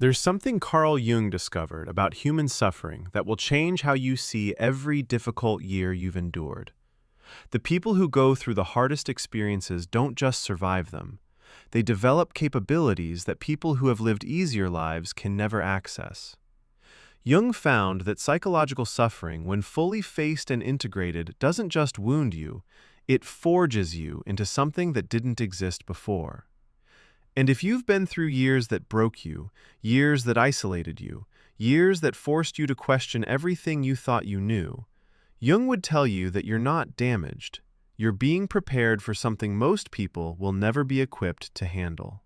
There's something Carl Jung discovered about human suffering that will change how you see every difficult year you've endured. The people who go through the hardest experiences don't just survive them. They develop capabilities that people who have lived easier lives can never access. Jung found that psychological suffering, when fully faced and integrated, doesn't just wound you, it forges you into something that didn't exist before. And if you've been through years that broke you, years that isolated you, years that forced you to question everything you thought you knew, Jung would tell you that you're not damaged. You're being prepared for something most people will never be equipped to handle.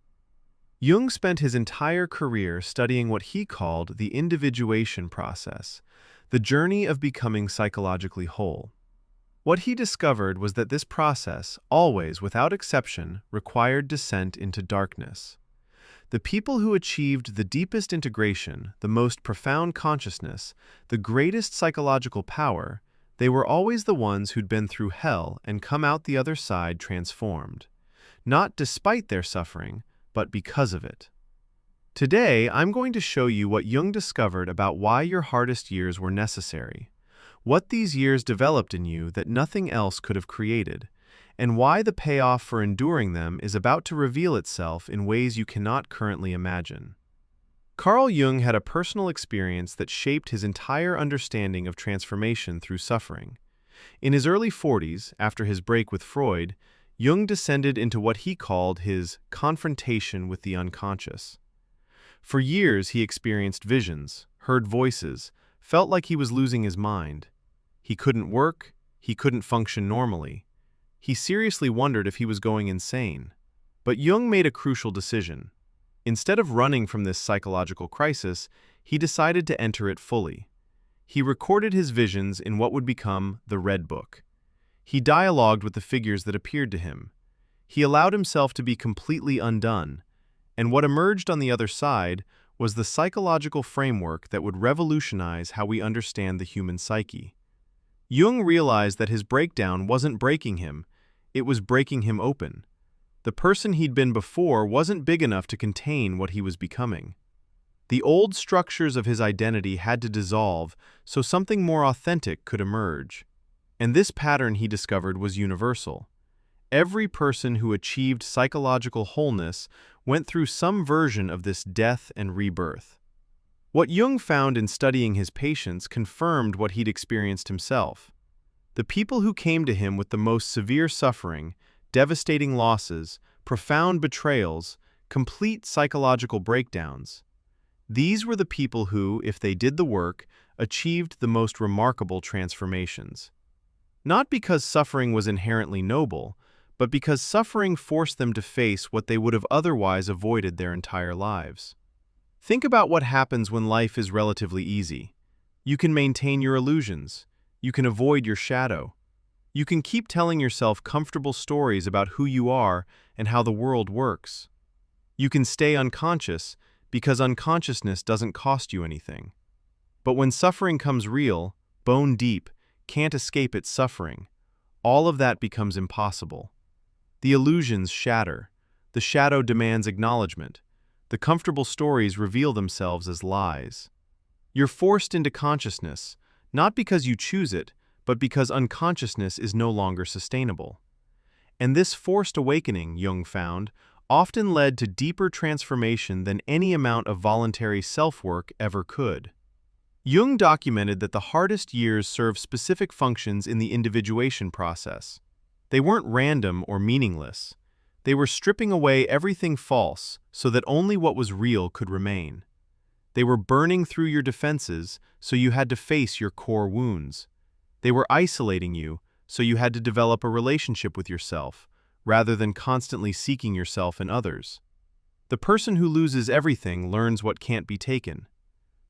Jung spent his entire career studying what he called the individuation process, the journey of becoming psychologically whole. What he discovered was that this process, always without exception, required descent into darkness. The people who achieved the deepest integration, the most profound consciousness, the greatest psychological power, they were always the ones who'd been through hell and come out the other side transformed. Not despite their suffering, but because of it. Today, I'm going to show you what Jung discovered about why your hardest years were necessary, what these years developed in you that nothing else could have created, and why the payoff for enduring them is about to reveal itself in ways you cannot currently imagine. Carl Jung had a personal experience that shaped his entire understanding of transformation through suffering. In his early 40s, after his break with Freud, Jung descended into what he called his confrontation with the unconscious. For years he experienced visions, heard voices, felt like he was losing his mind. He couldn't work, he couldn't function normally. He seriously wondered if he was going insane. But Jung made a crucial decision. Instead of running from this psychological crisis, he decided to enter it fully. He recorded his visions in what would become the Red Book. He dialogued with the figures that appeared to him. He allowed himself to be completely undone, and what emerged on the other side was the psychological framework that would revolutionize how we understand the human psyche. Jung realized that his breakdown wasn't breaking him, it was breaking him open. The person he'd been before wasn't big enough to contain what he was becoming. The old structures of his identity had to dissolve so something more authentic could emerge. And this pattern, he discovered, was universal. Every person who achieved psychological wholeness went through some version of this death and rebirth. What Jung found in studying his patients confirmed what he'd experienced himself. The people who came to him with the most severe suffering, devastating losses, profound betrayals, complete psychological breakdowns, these were the people who, if they did the work, achieved the most remarkable transformations. Not because suffering was inherently noble, but because suffering forced them to face what they would have otherwise avoided their entire lives. Think about what happens when life is relatively easy. You can maintain your illusions. You can avoid your shadow. You can keep telling yourself comfortable stories about who you are and how the world works. You can stay unconscious because unconsciousness doesn't cost you anything. But when suffering comes real, bone deep, can't escape its suffering, all of that becomes impossible. The illusions shatter. The shadow demands acknowledgement. The comfortable stories reveal themselves as lies. You're forced into consciousness, not because you choose it, but because unconsciousness is no longer sustainable. And this forced awakening, Jung found, often led to deeper transformation than any amount of voluntary self-work ever could. Jung documented that the hardest years served specific functions in the individuation process. They weren't random or meaningless. They were stripping away everything false so that only what was real could remain. They were burning through your defenses so you had to face your core wounds. They were isolating you so you had to develop a relationship with yourself, rather than constantly seeking yourself in others. The person who loses everything learns what can't be taken.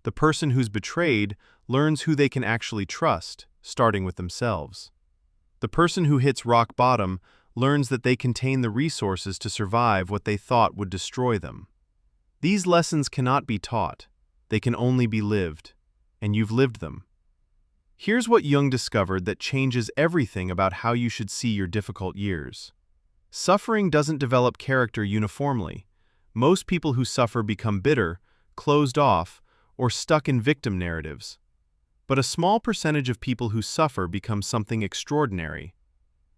The person who's betrayed learns who they can actually trust, starting with themselves. The person who hits rock bottom learns that they contain the resources to survive what they thought would destroy them. These lessons cannot be taught. They can only be lived, and you've lived them. Here's what Jung discovered that changes everything about how you should see your difficult years. Suffering doesn't develop character uniformly. Most people who suffer become bitter, closed off, or stuck in victim narratives. But a small percentage of people who suffer become something extraordinary.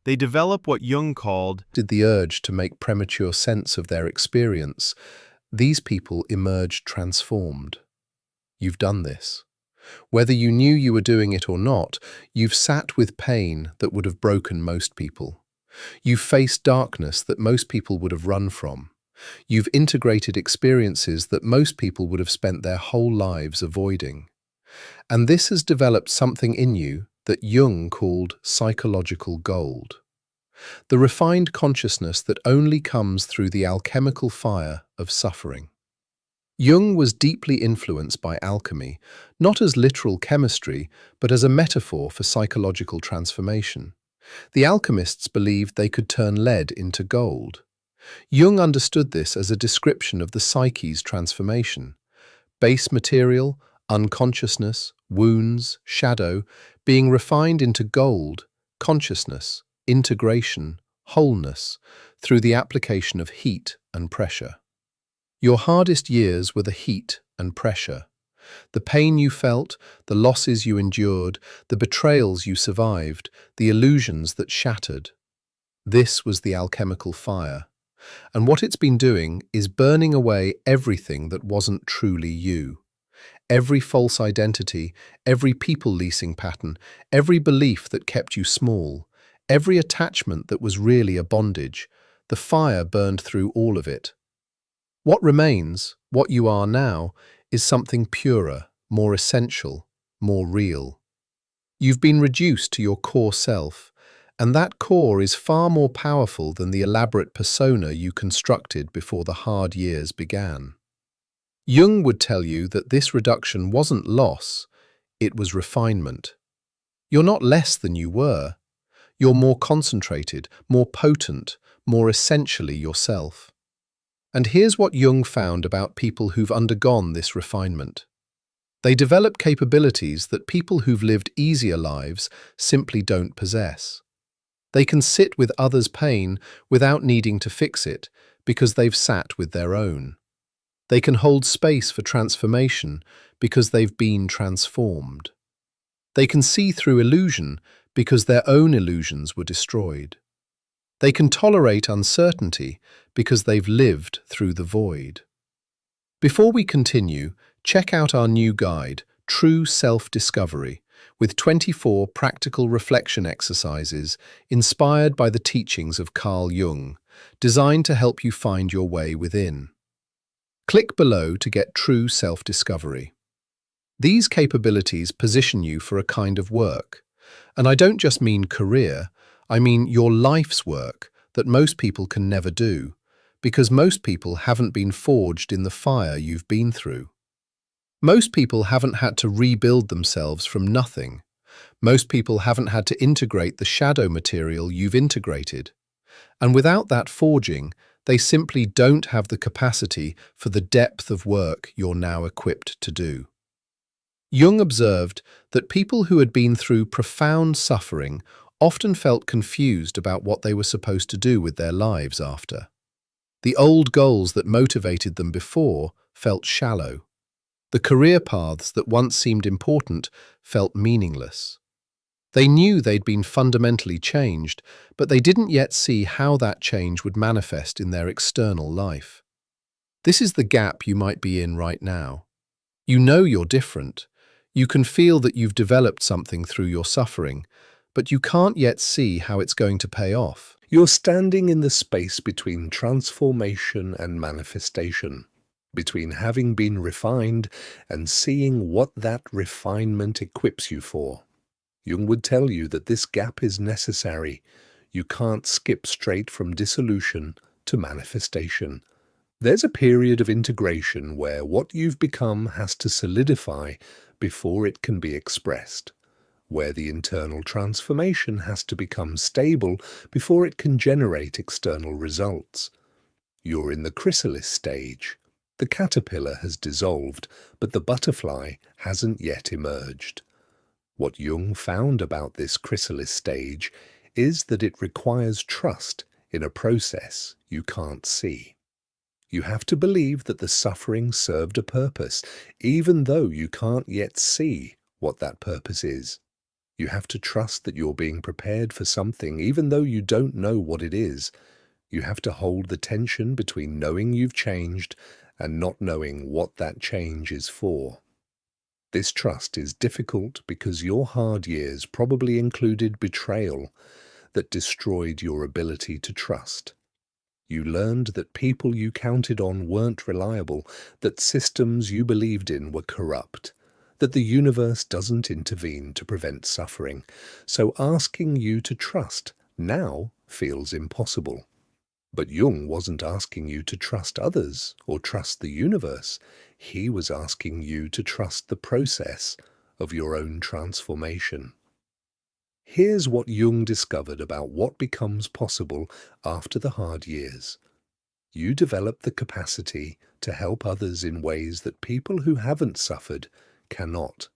They develop what Jung called The urge to make premature sense of their experience. These people emerge transformed. You've done this. Whether you knew you were doing it or not, you've sat with pain that would have broken most people. You've faced darkness that most people would have run from. You've integrated experiences that most people would have spent their whole lives avoiding. And this has developed something in you that Jung called psychological gold. The refined consciousness that only comes through the alchemical fire of suffering. Jung was deeply influenced by alchemy, not as literal chemistry, but as a metaphor for psychological transformation. The alchemists believed they could turn lead into gold. Jung understood this as a description of the psyche's transformation. Base material, unconsciousness, wounds, shadow, being refined into gold, consciousness, integration, wholeness, through the application of heat and pressure. Your hardest years were the heat and pressure. The pain you felt, the losses you endured, the betrayals you survived, the illusions that shattered. This was the alchemical fire. And what it's been doing is burning away everything that wasn't truly you. Every false identity, every people-leasing pattern, every belief that kept you small, every attachment that was really a bondage, the fire burned through all of it. What remains, what you are now, is something purer, more essential, more real. You've been reduced to your core self, and that core is far more powerful than the elaborate persona you constructed before the hard years began. Jung would tell you that this reduction wasn't loss, it was refinement. You're not less than you were. You're more concentrated, more potent, more essentially yourself. And here's what Jung found about people who've undergone this refinement. They develop capabilities that people who've lived easier lives simply don't possess. They can sit with others' pain without needing to fix it because they've sat with their own. They can hold space for transformation because they've been transformed. They can see through illusion because their own illusions were destroyed. They can tolerate uncertainty because they've lived through the void. Before we continue, check out our new guide, True Self-Discovery, with 24 practical reflection exercises inspired by the teachings of Carl Jung, designed to help you find your way within. Click below to get True Self-Discovery. These capabilities position you for a kind of work, and I don't just mean career, I mean your life's work that most people can never do, because most people haven't been forged in the fire you've been through. Most people haven't had to rebuild themselves from nothing. Most people haven't had to integrate the shadow material you've integrated. And without that forging, they simply don't have the capacity for the depth of work you're now equipped to do. Jung observed that people who had been through profound suffering often felt confused about what they were supposed to do with their lives after. The old goals that motivated them before felt shallow. The career paths that once seemed important felt meaningless. They knew they'd been fundamentally changed, but they didn't yet see how that change would manifest in their external life. This is the gap you might be in right now. You know you're different. You can feel that you've developed something through your suffering, but you can't yet see how it's going to pay off. You're standing in the space between transformation and manifestation, between having been refined and seeing what that refinement equips you for. Jung would tell you that this gap is necessary. You can't skip straight from dissolution to manifestation. There's a period of integration where what you've become has to solidify before it can be expressed, where the internal transformation has to become stable before it can generate external results. You're in the chrysalis stage. The caterpillar has dissolved, but the butterfly hasn't yet emerged. What Jung found about this chrysalis stage is that it requires trust in a process you can't see. You have to believe that the suffering served a purpose, even though you can't yet see what that purpose is. You have to trust that you're being prepared for something, even though you don't know what it is. You have to hold the tension between knowing you've changed and not knowing what that change is for. This trust is difficult because your hard years probably included betrayal that destroyed your ability to trust. You learned that people you counted on weren't reliable, that systems you believed in were corrupt, that the universe doesn't intervene to prevent suffering, so asking you to trust now feels impossible. But Jung wasn't asking you to trust others or trust the universe. He was asking you to trust the process of your own transformation. Here's what Jung discovered about what becomes possible after the hard years. You develop the capacity to help others in ways that people who haven't suffered cannot.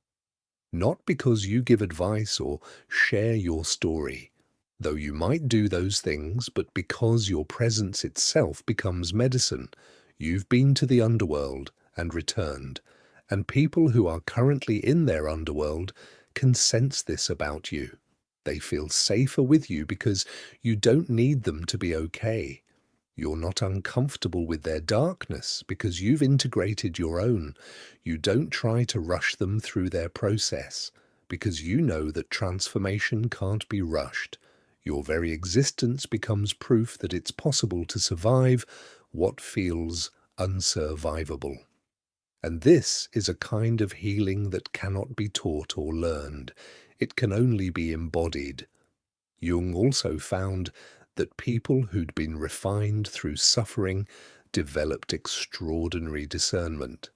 Not because you give advice or share your story, though you might do those things, but because your presence itself becomes medicine. You've been to the underworld and returned, and people who are currently in their underworld can sense this about you. They feel safer with you because you don't need them to be okay. You're not uncomfortable with their darkness because you've integrated your own. You don't try to rush them through their process because you know that transformation can't be rushed. Your very existence becomes proof that it's possible to survive what feels unsurvivable. And this is a kind of healing that cannot be taught or learned. It can only be embodied. Jung also found that people who'd been refined through suffering developed extraordinary discernment.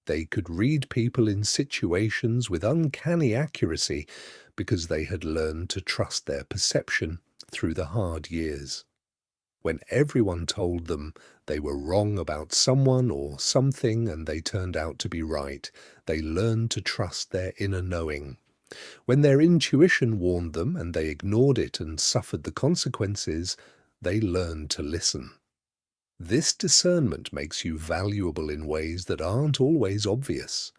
They could read people in situations with uncanny accuracy because they had learned to trust their perception through the hard years. When everyone told them they were wrong about someone or something and they turned out to be right, they learned to trust their inner knowing. When their intuition warned them and they ignored it and suffered the consequences, they learned to listen. This discernment makes you valuable in ways that aren't always obvious.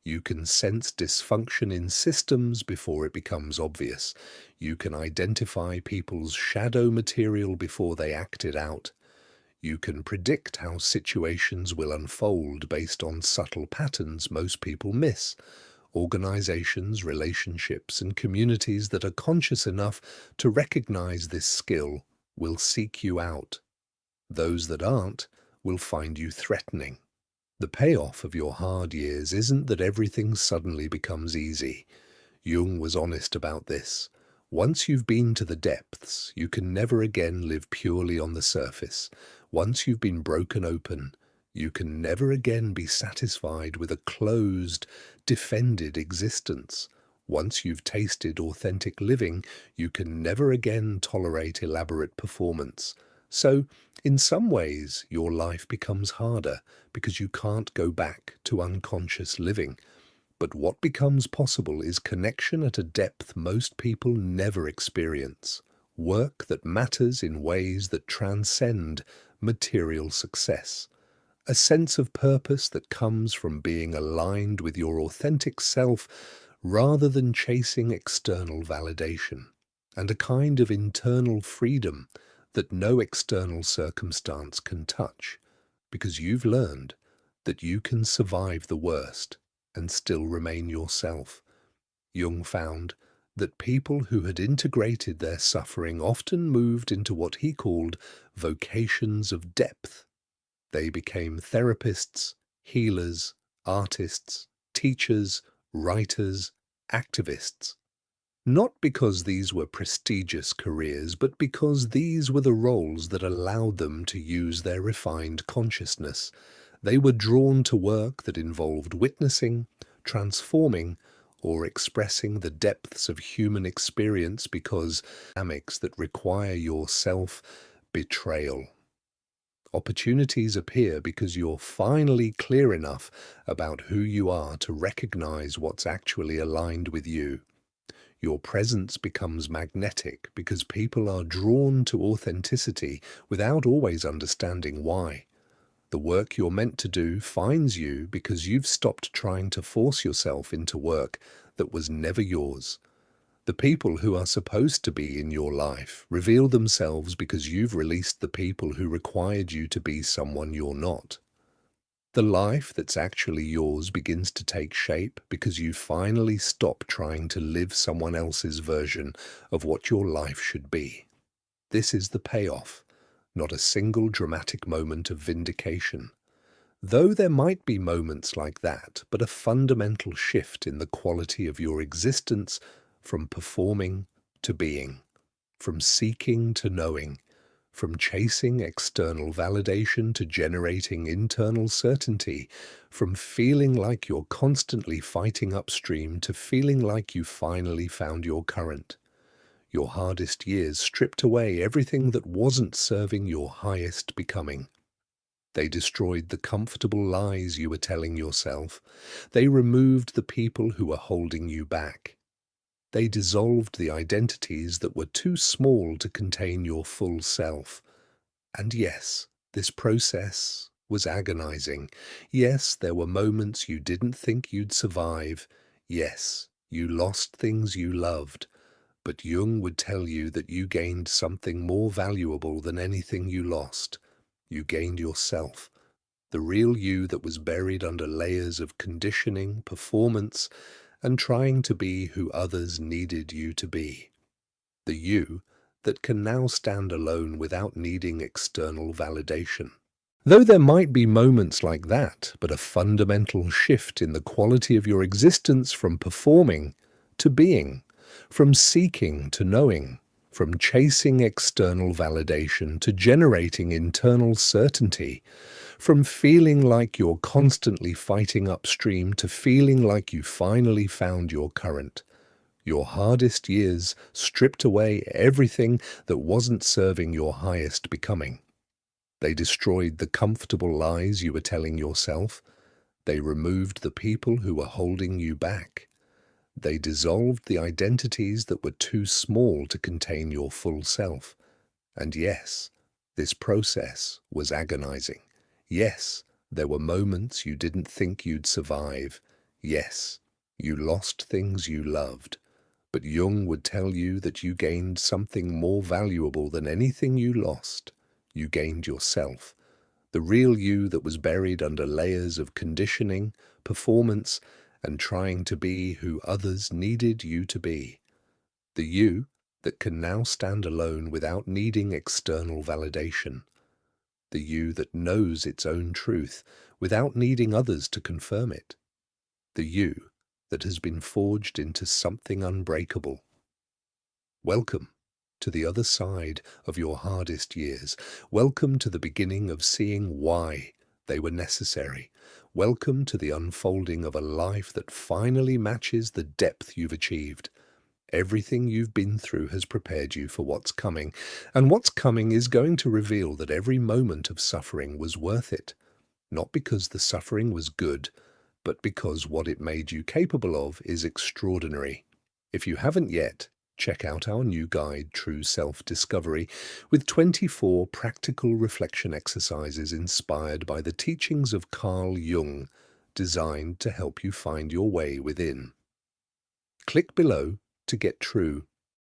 You can sense dysfunction in systems before it becomes obvious. You can identify people's shadow material before they act it out. You can predict how situations will unfold based on subtle patterns most people miss. Organizations, relationships, and communities that are conscious enough to recognize this skill will seek you out. Those that aren't will find you threatening. The payoff of your hard years isn't that everything suddenly becomes easy. Jung was honest about this. Once you've been to the depths, you can never again live purely on the surface. Once you've been broken open, you can never again be satisfied with a closed, defended existence. Once you've tasted authentic living, you can never again tolerate elaborate performance. So, in some ways, your life becomes harder because you can't go back to unconscious living. But what becomes possible is connection at a depth most people never experience. Work that matters in ways that transcend material success. A sense of purpose that comes from being aligned with your authentic self rather than chasing external validation. And a kind of internal freedom that no external circumstance can touch, because you've learned that you can survive the worst and still remain yourself. Jung found that people who had integrated their suffering often moved into what he called vocations of depth. They became therapists, healers, artists, teachers, writers, activists. Not because these were prestigious careers, but because these were the roles that allowed them to use their refined consciousness. They were drawn to work that involved witnessing, transforming, or expressing the depths of human experience because dynamics that require your self-betrayal. Opportunities appear because you're finally clear enough about who you are to recognize what's actually aligned with you. Your presence becomes magnetic because people are drawn to authenticity without always understanding why. The work you're meant to do finds you because you've stopped trying to force yourself into work that was never yours. The people who are supposed to be in your life reveal themselves because you've released the people who required you to be someone you're not. The life that's actually yours begins to take shape because you finally stop trying to live someone else's version of what your life should be. This is the payoff, not a single dramatic moment of vindication. Though there might be moments like that, but a fundamental shift in the quality of your existence from performing to being, from seeking to knowing, from chasing external validation to generating internal certainty, from feeling like you're constantly fighting upstream to feeling like you finally found your current. Your hardest years stripped away everything that wasn't serving your highest becoming. They destroyed the comfortable lies you were telling yourself. They removed the people who were holding you back. They dissolved the identities that were too small to contain your full self. And yes, this process was agonizing. Yes, there were moments you didn't think you'd survive. Yes, you lost things you loved. But Jung would tell you that you gained something more valuable than anything you lost. You gained yourself, the real you that was buried under layers of conditioning, performance, and trying to be who others needed you to be. The you that can now stand alone without needing external validation. Though there might be moments like that, but a fundamental shift in the quality of your existence from performing to being, from seeking to knowing, from chasing external validation to generating internal certainty, from feeling like you're constantly fighting upstream to feeling like you finally found your current. Your hardest years stripped away everything that wasn't serving your highest becoming. They destroyed the comfortable lies you were telling yourself. They removed the people who were holding you back. They dissolved the identities that were too small to contain your full self. And yes, this process was agonizing. Yes, there were moments you didn't think you'd survive. Yes, you lost things you loved. But Jung would tell you that you gained something more valuable than anything you lost. You gained yourself, the real you that was buried under layers of conditioning, performance, and trying to be who others needed you to be. The you that can now stand alone without needing external validation. The you that knows its own truth without needing others to confirm it. The you that has been forged into something unbreakable. Welcome to the other side of your hardest years. Welcome to the beginning of seeing why they were necessary. Welcome to the unfolding of a life that finally matches the depth you've achieved. Everything you've been through has prepared you for what's coming, and what's coming is going to reveal that every moment of suffering was worth it. Not because the suffering was good, but because what it made you capable of is extraordinary. If you haven't yet, check out our new guide, True Self-Discovery, with 24 practical reflection exercises inspired by the teachings of Carl Jung, designed to help you find your way within. Click below to get True